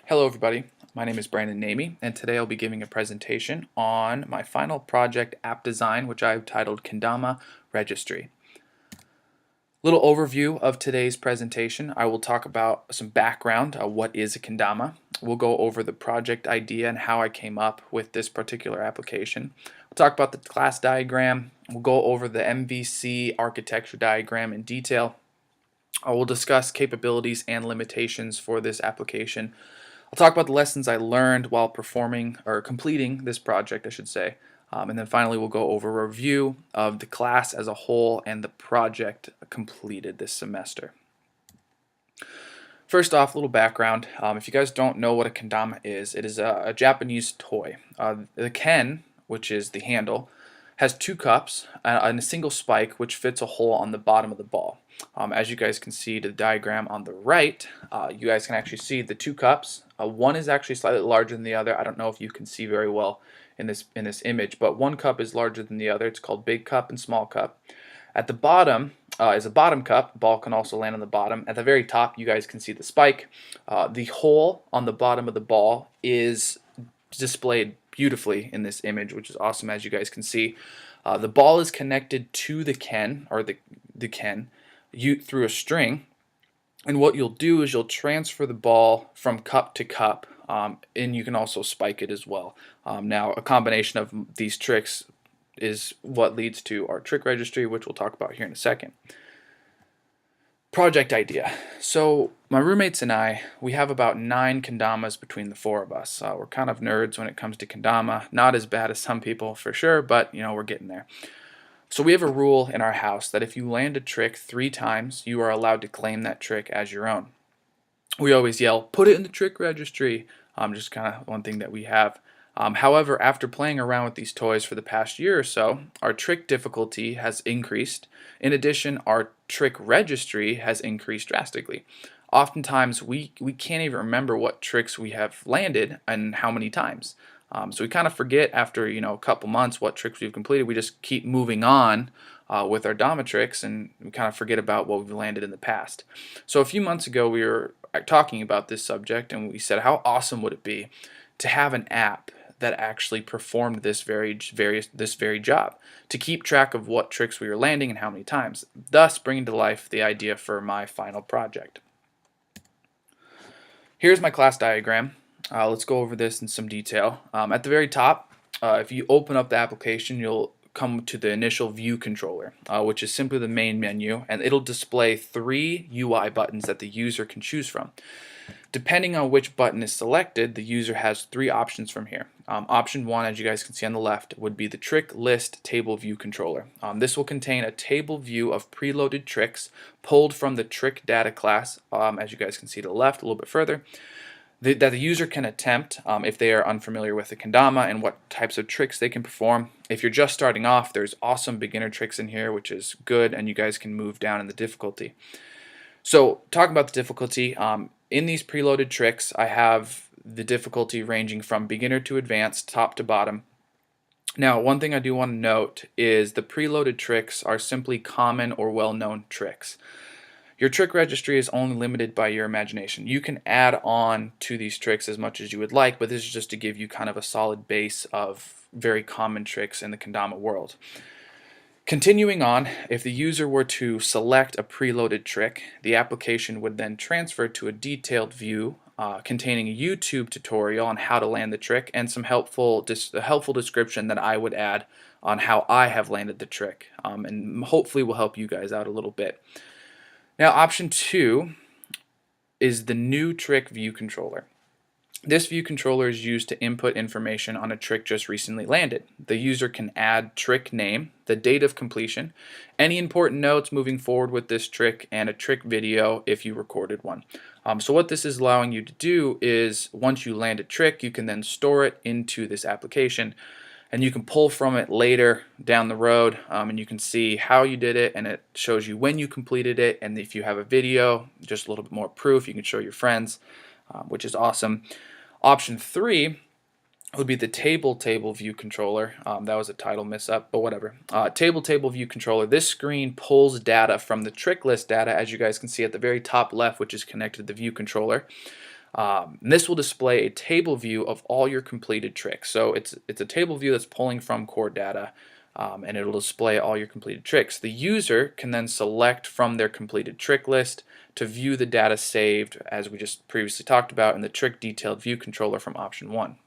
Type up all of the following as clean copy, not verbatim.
Hello everybody, my name is Brandon Namey, and today I'll be giving a presentation on my final project app design, which I've titled Kendama Registry. Little overview of today's presentation. I will talk about some background, what is a Kendama. We'll go over the project idea and how I came up with this particular application. We'll talk about the class diagram. We'll go over the MVC architecture diagram in detail. I will discuss capabilities and limitations for this application. I'll talk about the lessons I learned while performing or completing this project, I should say. And then finally, we'll go over a review of the class as a whole and the project completed this semester. First off, a little background. If you guys don't know what a kendama is, it is a Japanese toy. The ken, which is the handle, has two cups and a single spike which fits a hole on the bottom of the ball. As you guys can see the diagram on the right, you guys can actually see the two cups. One is actually slightly larger than the other. I don't know if you can see very well in this image, but one cup is larger than the other. It's called big cup and small cup. At the bottom is a bottom cup. The ball can also land on the bottom. At the very top, you guys can see the spike. The hole on the bottom of the ball is displayed beautifully in this image, which is awesome, as you guys can see. The ball is connected to the ken, or the ken, through a string, and what you'll do is you'll transfer the ball from cup to cup, and you can also spike it as well. Now, a combination of these tricks is what leads to our trick registry, which we'll talk about here in a second. Project idea. So my roommates and I, we have about 9 kendamas between the 4 of us. We're kind of nerds when it comes to kendama. Not as bad as some people for sure, but we're getting there. So we have a rule in our house that if you land a trick 3 times, you are allowed to claim that trick as your own. We always yell, "Put it in the trick registry." Just kind of one thing that we have. However, after playing around with these toys for the past year or so, our trick difficulty has increased. In addition, our trick registry has increased drastically. Oftentimes, we can't even remember what tricks we have landed and how many times. So we kind of forget after a couple months what tricks we've completed. We just keep moving on with our Dama tricks, and we kind of forget about what we've landed in the past. So a few months ago, we were talking about this subject, and we said, how awesome would it be to have an app that actually performed this very job, to keep track of what tricks we were landing and how many times, thus bringing to life the idea for my final project. Here's my class diagram. Let's go over this in some detail. At the very top, if you open up the application, you'll come to the initial view controller, which is simply the main menu, and it'll display 3 UI buttons that the user can choose from. Depending on which button is selected, the user has 3 options from here. Option 1, as you guys can see on the left, would be the trick list table view controller. This will contain a table view of preloaded tricks pulled from the trick data class, as you guys can see to the left a little bit further, that the user can attempt if they are unfamiliar with the kendama and what types of tricks they can perform. If you're just starting off, there's awesome beginner tricks in here, which is good, and you guys can move down in the difficulty. So talking about the difficulty, in these preloaded tricks, I have the difficulty ranging from beginner to advanced, top to bottom. Now, one thing I do want to note is the preloaded tricks are simply common or well-known tricks. Your trick registry is only limited by your imagination. You can add on to these tricks as much as you would like, but this is just to give you kind of a solid base of very common tricks in the kendama world. Continuing on, if the user were to select a preloaded trick, the application would then transfer to a detailed view containing a YouTube tutorial on how to land the trick and some helpful description that I would add on how I have landed the trick, and hopefully will help you guys out a little bit. Now, option 2 is the new trick view controller. This view controller is used to input information on a trick just recently landed. The user can add trick name, the date of completion, any important notes moving forward with this trick, and a trick video if you recorded one. So what this is allowing you to do is once you land a trick, you can then store it into this application, and you can pull from it later down the road, and you can see how you did it, and it shows you when you completed it, and if you have a video, just a little bit more proof, you can show your friends, which is awesome. Option 3 would be the table view controller. That was a title miss up, but whatever. Table view controller. This screen pulls data from the trick list data, as you guys can see at the very top left, which is connected to the view controller. And this will display a table view of all your completed tricks. So it's a table view that's pulling from core data, and it'll display all your completed tricks. The user can then select from their completed trick list to view the data saved, as we just previously talked about, in the trick detailed view controller from option 1.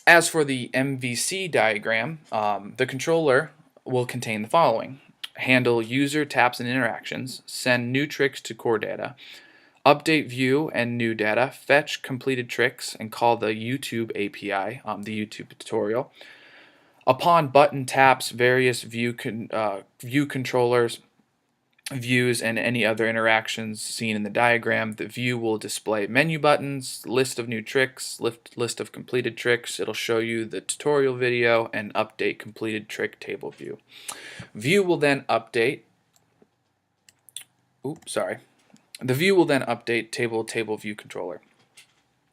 As for the MVC diagram, the controller will contain the following: handle user taps and interactions, send new tricks to core data, update view and new data, fetch completed tricks, and call the YouTube API, the YouTube tutorial. Upon button taps, various view controllers, views, and any other interactions seen in the diagram, the view will display menu buttons, list of new tricks, list of completed tricks. It'll show you the tutorial video and update completed trick table view. View will then update. The view will then update table view controller.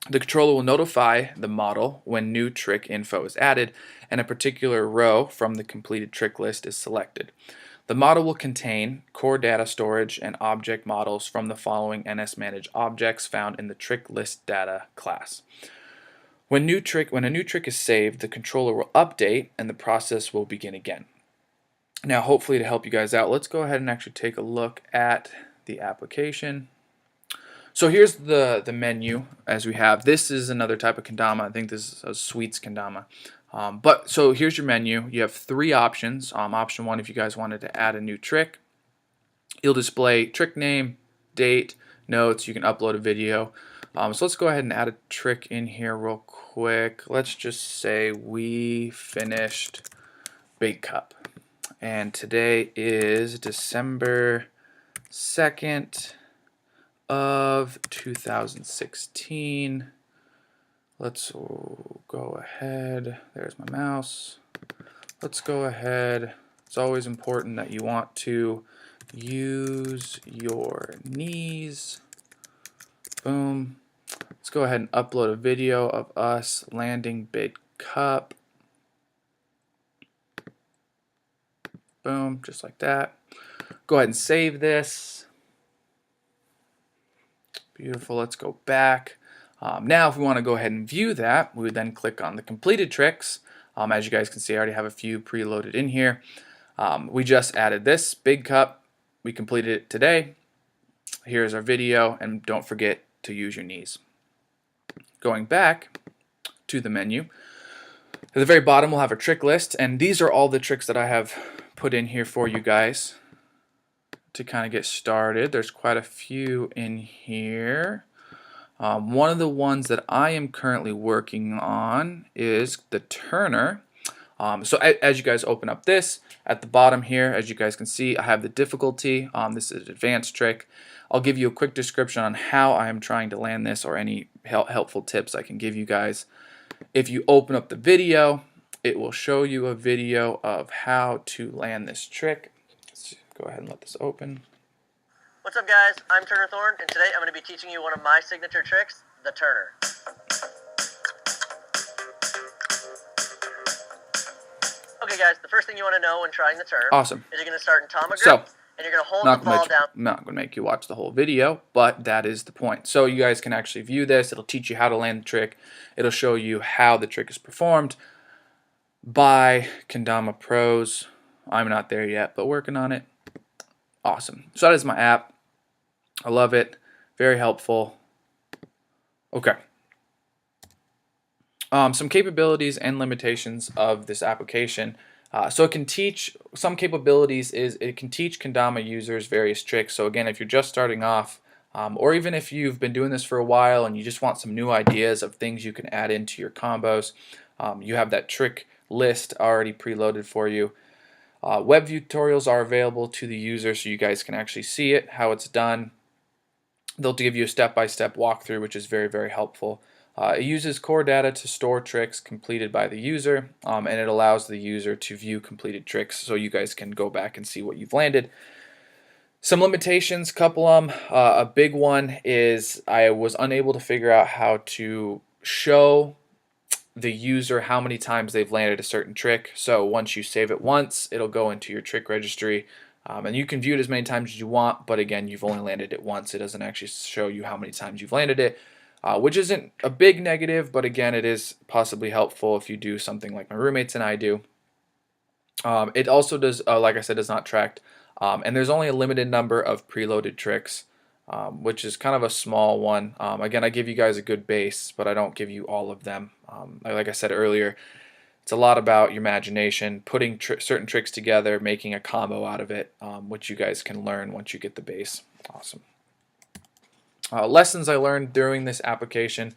The controller will notify the model when new trick info is added and a particular row from the completed trick list is selected. The model will contain core data storage and object models from the following NSManage objects found in the trick list data class. When a new trick is saved, the controller will update and the process will begin again. Now, hopefully to help you guys out, let's go ahead and actually take a look at the application. So here's the menu as we have. This is another type of kendama. I think this is a sweets kendama. So here's your menu. You have 3 options. Option 1, if you guys wanted to add a new trick, it'll display trick name, date, notes. You can upload a video. So let's go ahead and add a trick in here real quick. Let's just say we finished Big Cup. And today is December 2nd of 2016. Let's go ahead. There's my mouse. Let's go ahead. It's always important that you want to use your knees. Boom. Let's go ahead and upload a video of us landing Big Cup. Boom, just like that. Go ahead and save this. Beautiful. Let's go back. Now, if we want to go ahead and view that, we would then click on the completed tricks. As you guys can see, I already have a few preloaded in here. We just added this Big Cup. We completed it today. Here's our video, and don't forget to use your knees. Going back to the menu, at the very bottom we'll have our trick list, and these are all the tricks that I have put in here for you guys to kind of get started. There's quite a few in here. One of the ones that I am currently working on is the Turner. So as you guys open up this, at the bottom here, as you guys can see, I have the difficulty. This is an advanced trick. I'll give you a quick description on how I am trying to land this, or any helpful tips I can give you guys. If you open up the video, it will show you a video of how to land this trick. Let's go ahead and let this open. What's up, guys? I'm Turner Thorne, and today I'm going to be teaching you one of my signature tricks, the Turner. Okay, guys, the first thing you want to know when trying the Turner is you're going to start in Tama grip, and you're going to hold the ball down. I'm not going to make you watch the whole video, but that is the point. So you guys can actually view this. It'll teach you how to land the trick. It'll show you how the trick is performed by Kendama pros. I'm not there yet, but working on it. Awesome. So that is my app. I love it. Very helpful. Okay. Some capabilities and limitations of this application. So it can teach, some capabilities is it can teach Kendama users various tricks. So again, if you're just starting off, or even if you've been doing this for a while and you just want some new ideas of things you can add into your combos, you have that trick list already preloaded for you. Web view tutorials are available to the user so you guys can actually see it, how it's done. They'll give you a step-by-step walkthrough, which is very, very helpful. It uses core data to store tricks completed by the user, and it allows the user to view completed tricks so you guys can go back and see what you've landed. Some limitations, couple of them. A big one is I was unable to figure out how to show the user how many times they've landed a certain trick. So once you save it once, it'll go into your trick registry. And you can view it as many times as you want, but again, you've only landed it once. It doesn't actually show you how many times you've landed it, which isn't a big negative, but again, it is possibly helpful if you do something like my roommates and I do. It also does, like I said, does not track, and there's only a limited number of preloaded tricks, which is kind of a small one. Again, I give you guys a good base, but I don't give you all of them. Like I said earlier, it's a lot about your imagination, putting certain tricks together, making a combo out of it, which you guys can learn once you get the base. Awesome. Lessons I learned during this application.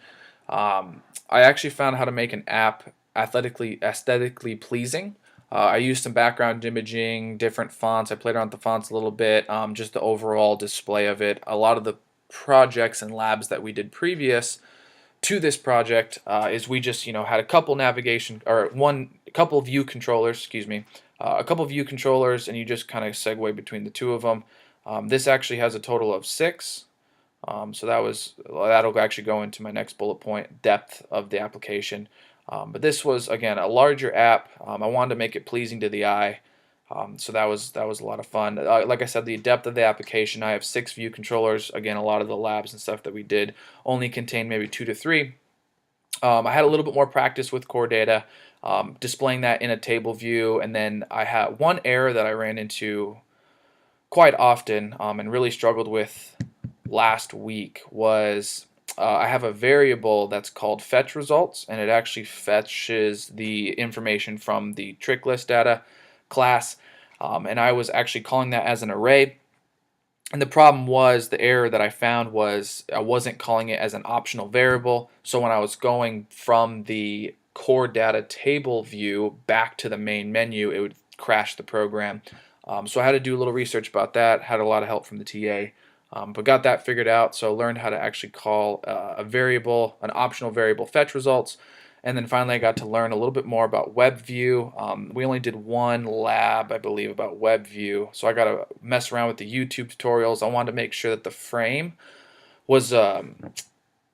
I actually found how to make an app aesthetically pleasing. I used some background imaging, different fonts. I played around with the fonts a little bit, just the overall display of it. A lot of the projects and labs that we did previous to this project is we just had a couple couple view controllers, excuse me, a couple view controllers, and you just kind of segue between the two of them. This actually has a total of 6. So that'll actually go into my next bullet point, depth of the application. But this was, again, a larger app. I wanted to make it pleasing to the eye. So that was a lot of fun. Like I said, the depth of the application, I have 6 view controllers. Again, a lot of the labs and stuff that we did only contained maybe 2 to 3. I had a little bit more practice with core data, displaying that in a table view, and then I had one error that I ran into quite often and really struggled with last week was I have a variable that's called fetch results, and it actually fetches the information from the trick list data class, and I was actually calling that as an array. And the problem was, the error that I found was I wasn't calling it as an optional variable. So when I was going from the core data table view back to the main menu, it would crash the program. So I had to do a little research about that, had a lot of help from the TA. But got that figured out, so learned how to actually call a variable, an optional variable, fetch results. And then finally I got to learn a little bit more about WebView. We only did one lab, I believe, about WebView, so I got to mess around with the YouTube tutorials. I wanted to make sure that the frame was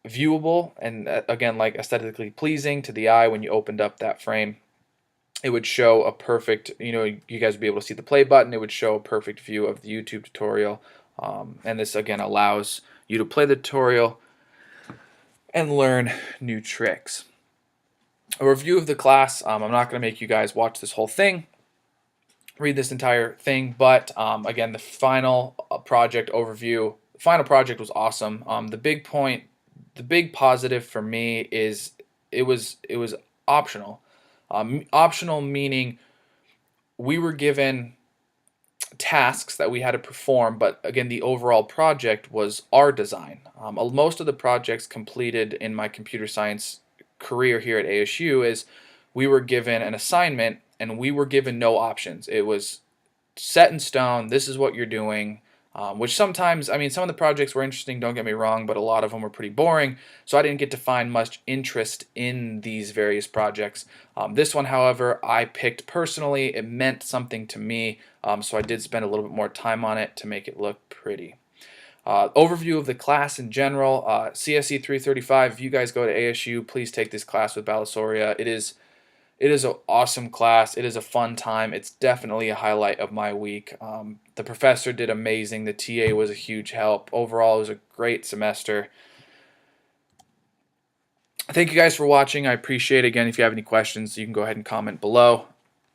viewable and, again, like aesthetically pleasing to the eye. When you opened up that frame, it would show a perfect, you guys would be able to see the play button. It would show a perfect view of the YouTube tutorial. And this, again, allows you to play the tutorial and learn new tricks. A review of the class. I'm not going to make you guys watch this whole thing, read this entire thing, but again, the final project overview. The final project was awesome. The big positive for me is it was optional. Optional meaning we were given tasks that we had to perform, but again, the overall project was our design. Most of the projects completed in my computer science career here at ASU is we were given an assignment and we were given no options. It was set in stone. This is what you're doing. Which sometimes, some of the projects were interesting, don't get me wrong, but a lot of them were pretty boring, so I didn't get to find much interest in these various projects. This one, however, I picked personally. It meant something to me, so I did spend a little bit more time on it to make it look pretty. Overview of the class in general, CSE 335, if you guys go to ASU, please take this class with Balasauria. It is an awesome class. It is a fun time. It's definitely a highlight of my week. The professor did amazing. The TA was a huge help. Overall, it was a great semester. Thank you guys for watching. I appreciate it. Again, if you have any questions, you can go ahead and comment below.